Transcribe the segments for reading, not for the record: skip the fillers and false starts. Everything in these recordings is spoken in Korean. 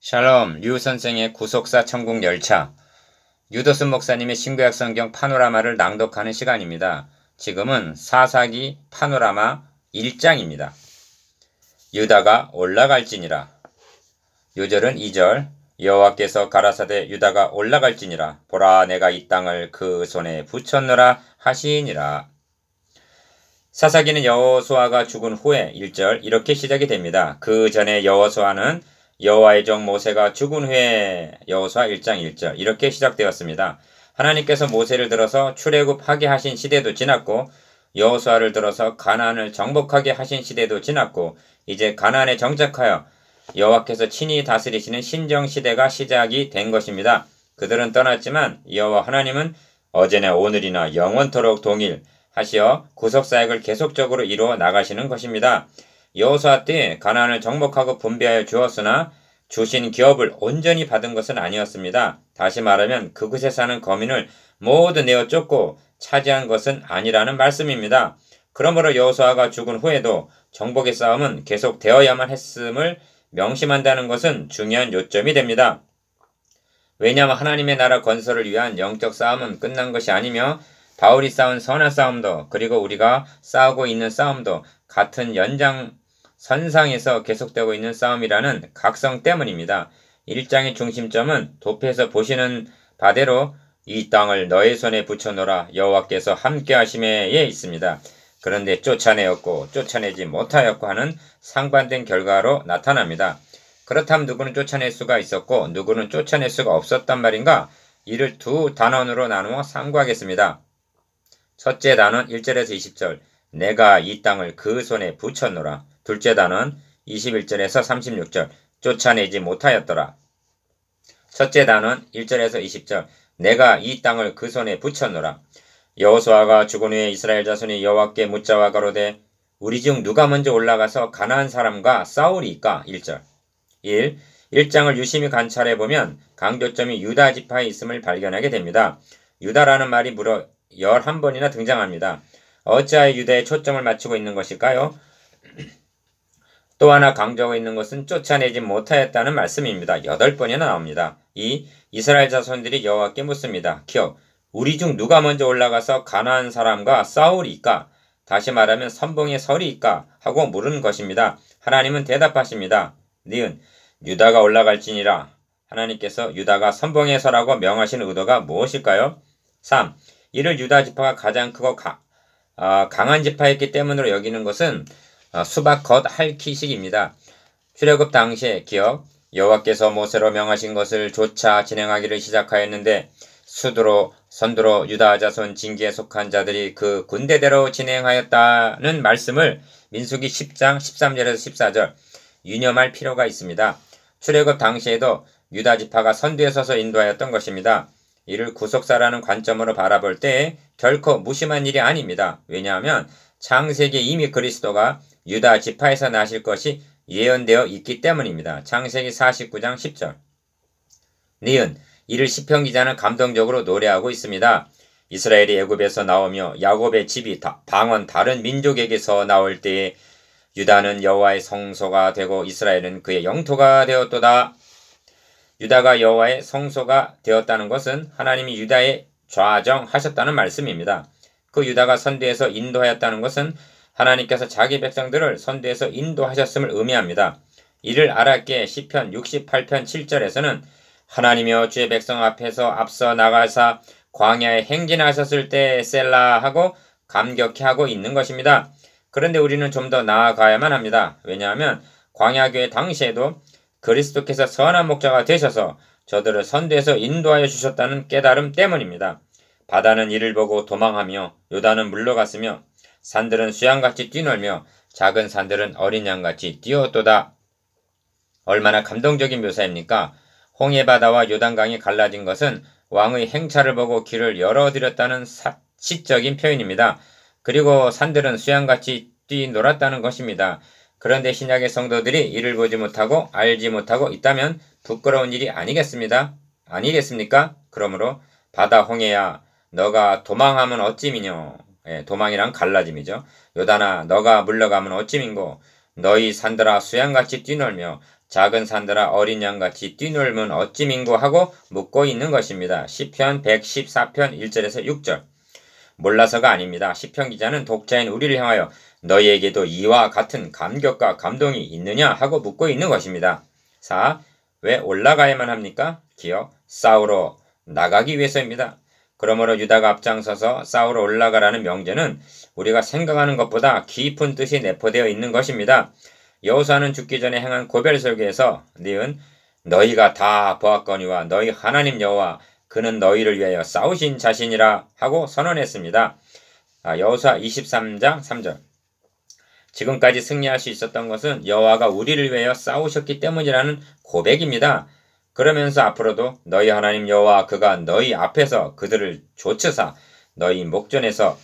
샬롬, 류 선생의 구속사 천국 열차. 유도순 목사님의 신구약 성경 파노라마를 낭독하는 시간입니다. 지금은 사사기 파노라마 1장입니다. 유다가 올라갈지니라. 요절은 2절. 여호와께서 가라사대 유다가 올라갈지니라. 보라, 내가 이 땅을 그 손에 붙였노라 하시니라. 사사기는 여호수아가 죽은 후에 1절 이렇게 시작이 됩니다. 그 전에 여호수아는 여호와의 종 모세가 죽은 후에 여호수아 1장 1절 이렇게 시작되었습니다. 하나님께서 모세를 들어서 출애굽하게 하신 시대도 지났고 여호수아를 들어서 가나안을 정복하게 하신 시대도 지났고 이제 가나안에 정착하여 여호와께서 친히 다스리시는 신정시대가 시작이 된 것입니다. 그들은 떠났지만 여호와 하나님은 어제나 오늘이나 영원토록 동일하시어 구속사역을 계속적으로 이루어 나가시는 것입니다. 여호수아 때 가나안을 정복하고 분배하여 주었으나 주신 기업을 온전히 받은 것은 아니었습니다. 다시 말하면 그곳에 사는 거민을 모두 내어 쫓고 차지한 것은 아니라는 말씀입니다. 그러므로 여호수아가 죽은 후에도 정복의 싸움은 계속되어야만 했음을 명심한다는 것은 중요한 요점이 됩니다. 왜냐하면 하나님의 나라 건설을 위한 영적 싸움은 끝난 것이 아니며 바울이 싸운 선한 싸움도 그리고 우리가 싸우고 있는 싸움도 같은 연장선상에서 계속되고 있는 싸움이라는 각성 때문입니다. 1장의 중심점은 도표에서 보시는 바대로 이 땅을 너의 손에 붙여놓으라 여호와께서 함께 하심에 있습니다. 그런데 쫓아내었고 쫓아내지 못하였고 하는 상반된 결과로 나타납니다. 그렇다면 누구는 쫓아낼 수가 있었고 누구는 쫓아낼 수가 없었단 말인가? 이를 두 단원으로 나누어 상고하겠습니다. 첫째 단원 1절에서 20절 내가 이 땅을 그 손에 붙였노라. 둘째 단원 21절에서 36절 쫓아내지 못하였더라. 첫째 단원 1절에서 20절 내가 이 땅을 그 손에 붙였노라. 여호수아가 죽은 후에 이스라엘 자손이 여호와께 묻자와 가로되 우리 중 누가 먼저 올라가서 가나안 사람과 싸우리이까? 1절 1장을 유심히 관찰해보면 강조점이 유다 지파에 있음을 발견하게 됩니다. 유다라는 말이 무려 11번이나 등장합니다. 어찌하여 유다에 초점을 맞추고 있는 것일까요? 또 하나 강조하고 있는 것은 쫓아내지 못하였다는 말씀입니다. 8번이나 나옵니다. 이스라엘 자손들이 여호와께 묻습니다. 기억, 우리 중 누가 먼저 올라가서 가나안 사람과 싸우리이까? 다시 말하면 선봉에 서리이까? 하고 물은 것입니다. 하나님은 대답하십니다. 니은, 유다가 올라갈지니라. 하나님께서 유다가 선봉에 서라고 명하신 의도가 무엇일까요? 3. 이를 유다 지파가 가장 크고 강한 지파였기 때문으로 여기는 것은 수박 겉 핥기식입니다. 출애굽 당시에 기억, 여호와께서 모세로 명하신 것을 조차 진행하기를 시작하였는데 선두로 유다 자손 징기에 속한 자들이 그 군대대로 진행하였다는 말씀을 민수기 10장 13절에서 14절 유념할 필요가 있습니다. 출애굽 당시에도 유다 지파가 선두에 서서 인도하였던 것입니다. 이를 구속사라는 관점으로 바라볼 때 결코 무심한 일이 아닙니다. 왜냐하면 창세기에 이미 그리스도가 유다 지파에서 나실 것이 예언되어 있기 때문입니다. 창세기 49장 10절 니은, 이를 시편 기자는 감동적으로 노래하고 있습니다. 이스라엘이 애굽에서 나오며 야곱의 집이 방언 다른 민족에게서 나올 때에 유다는 여호와의 성소가 되고 이스라엘은 그의 영토가 되었도다. 유다가 여호와의 성소가 되었다는 것은 하나님이 유다에 좌정하셨다는 말씀입니다. 그 유다가 선대에서 인도하였다는 것은 하나님께서 자기 백성들을 선대에서 인도하셨음을 의미합니다. 이를 알았기에 시편 68편 7절에서는 하나님이여 주의 백성 앞에서 앞서 나가사 광야에 행진하셨을 때 셀라 하고 감격해 하고 있는 것입니다. 그런데 우리는 좀 더 나아가야만 합니다. 왜냐하면 광야교회 당시에도 그리스도께서 선한 목자가 되셔서 저들을 선대에서 인도하여 주셨다는 깨달음 때문입니다. 바다는 이를 보고 도망하며 요단은 물러갔으며 산들은 수양같이 뛰놀며 작은 산들은 어린 양같이 뛰었도다. 얼마나 감동적인 묘사입니까? 홍해바다와 요단강이 갈라진 것은 왕의 행차를 보고 길을 열어드렸다는 시적인 표현입니다. 그리고 산들은 수양같이 뛰놀았다는 것입니다. 그런데 신약의 성도들이 이를 보지 못하고 알지 못하고 있다면 부끄러운 일이 아니겠습니까? 그러므로 바다 홍해야 너가 도망하면 어찌미뇨. 도망이란 갈라짐이죠. 요단아 너가 물러가면 어찌민고. 너희 산들아 수양같이 뛰놀며 작은 산들아 어린 양같이 뛰놀면 어찌 민고 하고 묻고 있는 것입니다. 시편 114편 1절에서 6절. 몰라서가 아닙니다. 시편 기자는 독자인 우리를 향하여 너희에게도 이와 같은 감격과 감동이 있느냐 하고 묻고 있는 것입니다. 4. 왜 올라가야만 합니까? 기억, 싸우러 나가기 위해서입니다. 그러므로 유다가 앞장서서 싸우러 올라가라는 명제는 우리가 생각하는 것보다 깊은 뜻이 내포되어 있는 것입니다. 여호수아는 죽기 전에 행한 고별 설교에서 니은 너희가 다 보았거니와 너희 하나님 여호와 그는 너희를 위하여 싸우신 자신이라 하고 선언했습니다. 여호수아 23장 3절. 지금까지 승리할 수 있었던 것은 여호와가 우리를 위하여 싸우셨기 때문이라는 고백입니다. 그러면서 앞으로도 너희 하나님 여호와 그가 너희 앞에서 그들을 쫓으사 너희 목전에서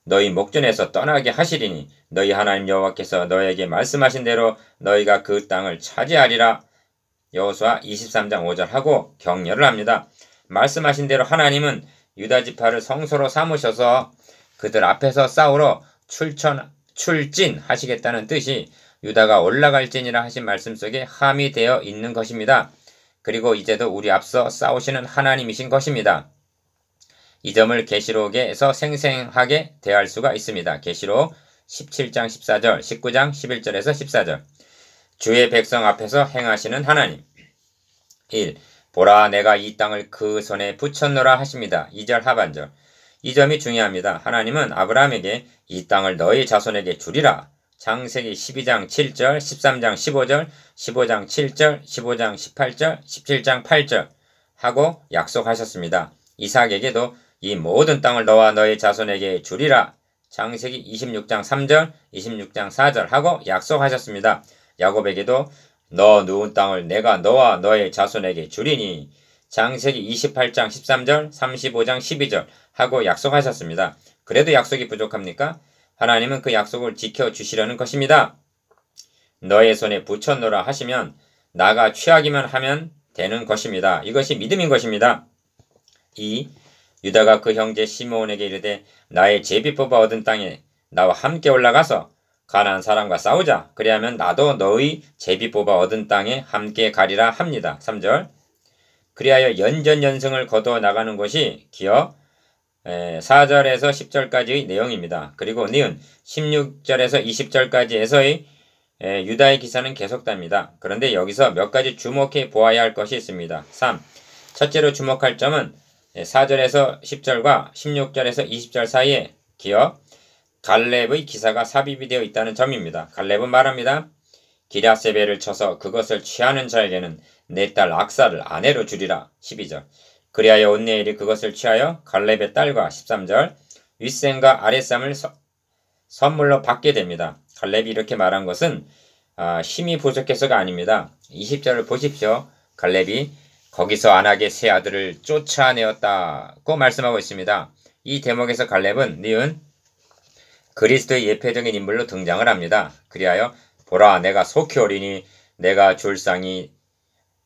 너희 목전에서 떠나게 하시리니 너희 하나님 여호와께서 너희에게 말씀하신 대로 너희가 그 땅을 차지하리라. 여호수아 23장 5절 하고 격려를 합니다. 말씀하신 대로 하나님은 유다 지파를 성소로 삼으셔서 그들 앞에서 싸우러 출진하시겠다는 뜻이 유다가 올라갈지니라 하신 말씀 속에 함의되어 있는 것입니다. 그리고 이제도 우리 앞서 싸우시는 하나님이신 것입니다. 이 점을 계시록에서 생생하게 대할 수가 있습니다. 계시록 17장 14절, 19장 11절에서 14절. 주의 백성 앞에서 행하시는 하나님. 1. 보라 내가 이 땅을 그 손에 붙였노라 하십니다. 2절 하반절. 이 점이 중요합니다. 하나님은 아브라함에게 이 땅을 너희 자손에게 주리라. 창세기 12장 7절, 13장 15절, 15장 7절, 15장 18절, 17장 8절 하고 약속하셨습니다. 이삭에게도 이 모든 땅을 너와 너의 자손에게 주리라. 창세기 26장 3절, 26장 4절 하고 약속하셨습니다. 야곱에게도 너 누운 땅을 내가 너와 너의 자손에게 주리니. 창세기 28장 13절, 35장 12절 하고 약속하셨습니다. 그래도 약속이 부족합니까? 하나님은 그 약속을 지켜주시려는 것입니다. 너의 손에 붙였노라 하시면 나가 취하기만 하면 되는 것입니다. 이것이 믿음인 것입니다. 2. 유다가 그 형제 시므온에게 이르되 나의 제비 뽑아 얻은 땅에 나와 함께 올라가서 가나안 사람과 싸우자. 그리하면 나도 너의 제비 뽑아 얻은 땅에 함께 가리라 합니다. 3절. 그리하여 연전연승을 거두어 나가는 것이 기억 4절에서 10절까지의 내용입니다. 그리고 니은 16절에서 20절까지에서의 유다의 기사는 계속됩니다. 그런데 여기서 몇 가지 주목해 보아야 할 것이 있습니다. 3. 첫째로 주목할 점은 4절에서 10절과 16절에서 20절 사이에 기억 갈렙의 기사가 삽입이 되어 있다는 점입니다. 갈렙은 말합니다. 기랴세벨을 쳐서 그것을 취하는 자에게는 내 딸 악사를 아내로 주리라. 12절. 그리하여 온네일이 그것을 취하여 갈렙의 딸과 13절 윗셈과 아랫셈을 선물로 받게 됩니다. 갈렙이 이렇게 말한 것은 힘이 부족해서가 아닙니다. 20절을 보십시오. 갈렙이 거기서 안악의 세 아들을 쫓아내었다고 말씀하고 있습니다. 이 대목에서 갈렙은 니은 그리스도의 예표적인 인물로 등장을 합니다. 그리하여 보라 내가 속히 오리니 내가 줄 쌍이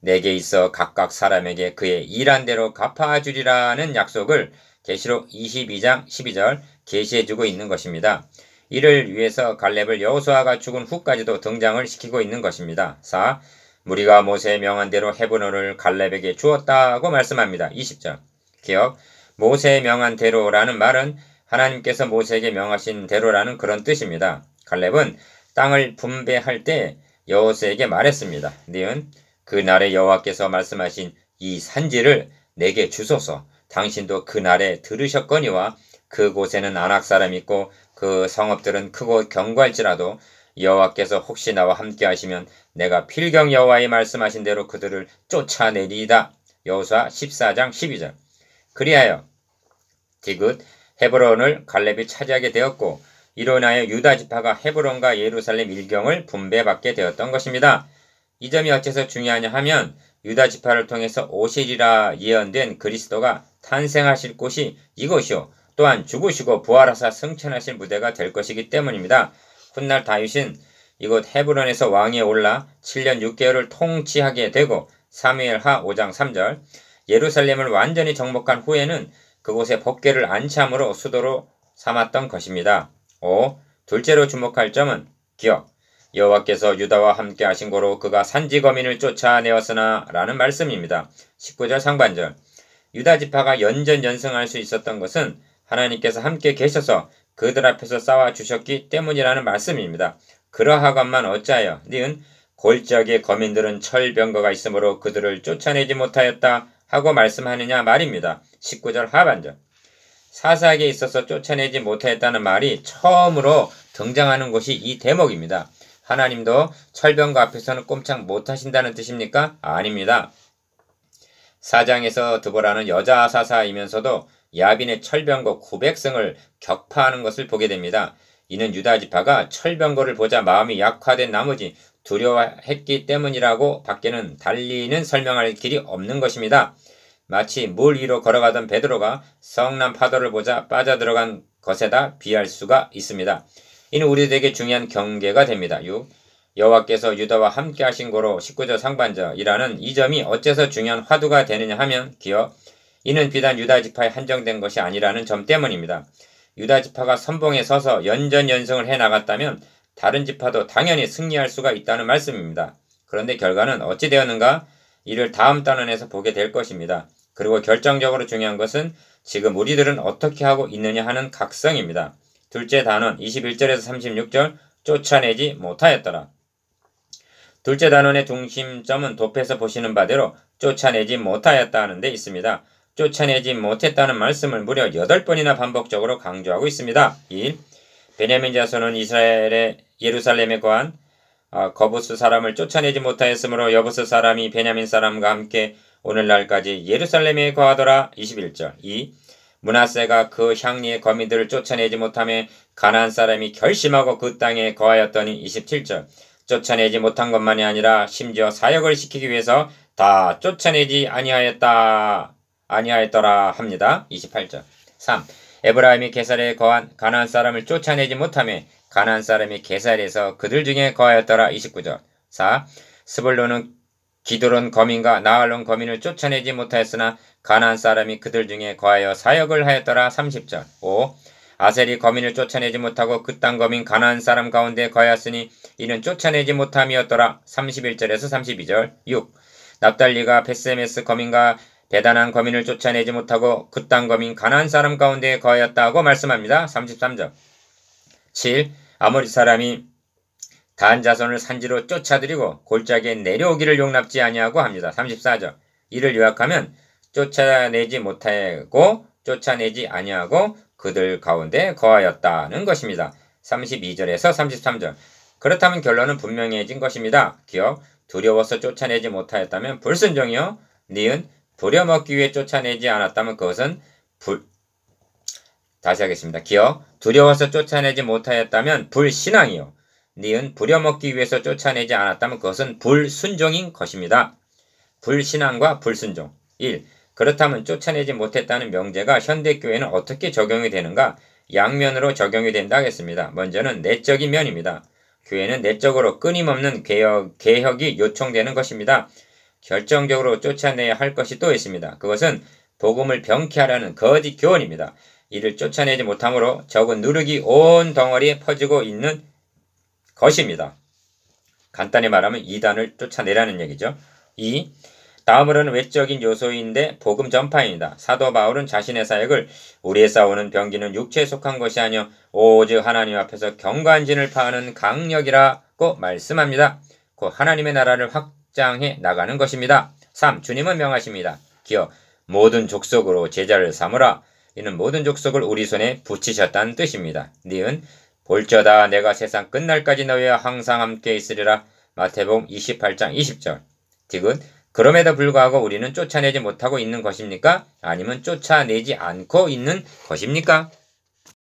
내게 있어 각각 사람에게 그의 일한 대로 갚아주리라는 약속을 계시록 22장 12절 계시해주고 있는 것입니다. 이를 위해서 갈렙을 여호수아가 죽은 후까지도 등장을 시키고 있는 것입니다. 4. 무리가 모세의 명한 대로 헤브론을 갈렙에게 주었다고 말씀합니다. 20절. 기억 모세의 명한 대로라는 말은 하나님께서 모세에게 명하신 대로라는 그런 뜻입니다. 갈렙은 땅을 분배할 때 여호수아에게 말했습니다. 니은 그날에 여호와께서 말씀하신 이 산지를 내게 주소서. 당신도 그날에 들으셨거니와 그곳에는 안악 사람이 있고 그 성읍들은 크고 견고할지라도 여호와께서 혹시 나와 함께 하시면 내가 필경 여호와의 말씀하신 대로 그들을 쫓아내리이다. 여호수아 14장 12절. 그리하여 디귿 헤브론을 갈렙이 차지하게 되었고 이로 인하여 유다 지파가 헤브론과 예루살렘 일경을 분배받게 되었던 것입니다. 이 점이 어째서 중요하냐 하면 유다 지파를 통해서 오시리라 예언된 그리스도가 탄생하실 곳이 이곳이요 또한 죽으시고 부활하사 승천하실 무대가 될 것이기 때문입니다. 훗날 다윗은 이곳 헤브론에서 왕위에 올라 7년 6개월을 통치하게 되고 사무엘하 5장 3절 예루살렘을 완전히 정복한 후에는 그곳에 법궤를 안참으로 수도로 삼았던 것입니다. 5. 둘째로 주목할 점은 기억 여호와께서 유다와 함께 하신 고로 그가 산지 거민을 쫓아내었으나 라는 말씀입니다. 19절 상반절. 유다 지파가 연전연승할 수 있었던 것은 하나님께서 함께 계셔서 그들 앞에서 싸워주셨기 때문이라는 말씀입니다. 그러하건만 어찌하여 니은 골짜기의 거민들은 철병거가 있으므로 그들을 쫓아내지 못하였다 하고 말씀하느냐 말입니다. 19절 하반절. 사사기에 있어서 쫓아내지 못하였다는 말이 처음으로 등장하는 것이 이 대목입니다. 하나님도 철병거 앞에서는 꼼짝 못하신다는 뜻입니까? 아닙니다. 4장에서 드보라는 여자 사사이면서도 야빈의 철병거 900승을 격파하는 것을 보게 됩니다. 이는 유다 지파가 철병거를 보자 마음이 약화된 나머지 두려워했기 때문이라고 밖에는 달리는 설명할 길이 없는 것입니다. 마치 물 위로 걸어가던 베드로가 성난 파도를 보자 빠져들어간 것에다 비할 수가 있습니다. 이는 우리들에게 중요한 경계가 됩니다. 6. 여호와께서 유다와 함께 하신 고로 19절 상반절이라는 이 점이 어째서 중요한 화두가 되느냐 하면 기억. 이는 비단 유다 지파에 한정된 것이 아니라는 점 때문입니다. 유다 지파가 선봉에 서서 연전연승을 해나갔다면 다른 지파도 당연히 승리할 수가 있다는 말씀입니다. 그런데 결과는 어찌 되었는가? 이를 다음 단원에서 보게 될 것입니다. 그리고 결정적으로 중요한 것은 지금 우리들은 어떻게 하고 있느냐 하는 각성입니다. 둘째 단원 21절에서 36절 쫓아내지 못하였더라. 둘째 단원의 중심점은 돕에서 보시는 바대로 쫓아내지 못하였다 하는 데 있습니다. 쫓아내지 못했다는 말씀을 무려 8번이나 반복적으로 강조하고 있습니다. 1. 베냐민 자손은 이스라엘의 예루살렘에 거한 거부스 사람을 쫓아내지 못하였으므로 여부스 사람이 베냐민 사람과 함께 오늘날까지 예루살렘에 거하더라. 21절. 2. 므낫세가 그 향리의 거민들을 쫓아내지 못하며 가나안 사람이 결심하고 그 땅에 거하였더니 27절. 쫓아내지 못한 것만이 아니라 심지어 사역을 시키기 위해서 다 쫓아내지 아니하였더라 합니다. 28절. 3. 에브라임이 게살에 거한 가나안 사람을 쫓아내지 못하며 가나안 사람이 게살에서 그들 중에 거하였더라. 29절. 4. 스불론은 기드론 거민과 나할론 거민을 쫓아내지 못하였으나 가나안 사람이 그들 중에 거하여 사역을 하였더라. 30절. 5. 아셀이 거민을 쫓아내지 못하고 그 땅 거민 가나안 사람 가운데 거하였으니 이는 쫓아내지 못함이었더라. 31절에서 32절. 6. 납달리가 베스메스 거민과 대단한 거민을 쫓아내지 못하고 그 땅 거민 가나안 사람 가운데 거하였다고 말씀합니다. 33절. 7. 아모리 사람이 단 자손을 산지로 쫓아들이고 골짜기에 내려오기를 용납지 아니하고 합니다. 34절. 이를 요약하면 쫓아내지 못하고 쫓아내지 아니하고 그들 가운데 거하였다는 것입니다. 32절에서 33절. 그렇다면 결론은 분명해진 것입니다. 기억. 두려워서 쫓아내지 못하였다면 불순종이요. 니은 부려먹기 위해 쫓아내지 않았다면 그것은 다시 하겠습니다. 기억. 두려워서 쫓아내지 못하였다면 불신앙이요. 니은 부려먹기 위해서 쫓아내지 않았다면 그것은 불순종인 것입니다. 불신앙과 불순종. 1. 그렇다면 쫓아내지 못했다는 명제가 현대교회는 어떻게 적용이 되는가? 양면으로 적용이 된다 하겠습니다. 먼저는 내적인 면입니다. 교회는 내적으로 끊임없는 개혁이 요청되는 것입니다. 결정적으로 쫓아내야 할 것이 또 있습니다. 그것은 복음을 병케하라는 거짓 교훈입니다. 이를 쫓아내지 못함으로 적은 누룩이 온 덩어리에 퍼지고 있는 것입니다. 간단히 말하면 이단을 쫓아내라는 얘기죠. 2. 다음으로는 외적인 요소인데 복음 전파입니다. 사도 바울은 자신의 사역을 우리의 싸우는 병기는 육체에 속한 것이 아니요 오직 하나님 앞에서 경관진을 파하는 강력이라고 말씀합니다. 곧 하나님의 나라를 확장해 나가는 것입니다. 3. 주님은 명하십니다. 기어 모든 족속으로 제자를 삼으라. 이는 모든 족속을 우리 손에 붙이셨다는 뜻입니다. 니은 볼저다 내가 세상 끝날까지 너희와 항상 함께 있으리라. 마태복음 28장 20절. 디귿 그럼에도 불구하고 우리는 쫓아내지 못하고 있는 것입니까? 아니면 쫓아내지 않고 있는 것입니까?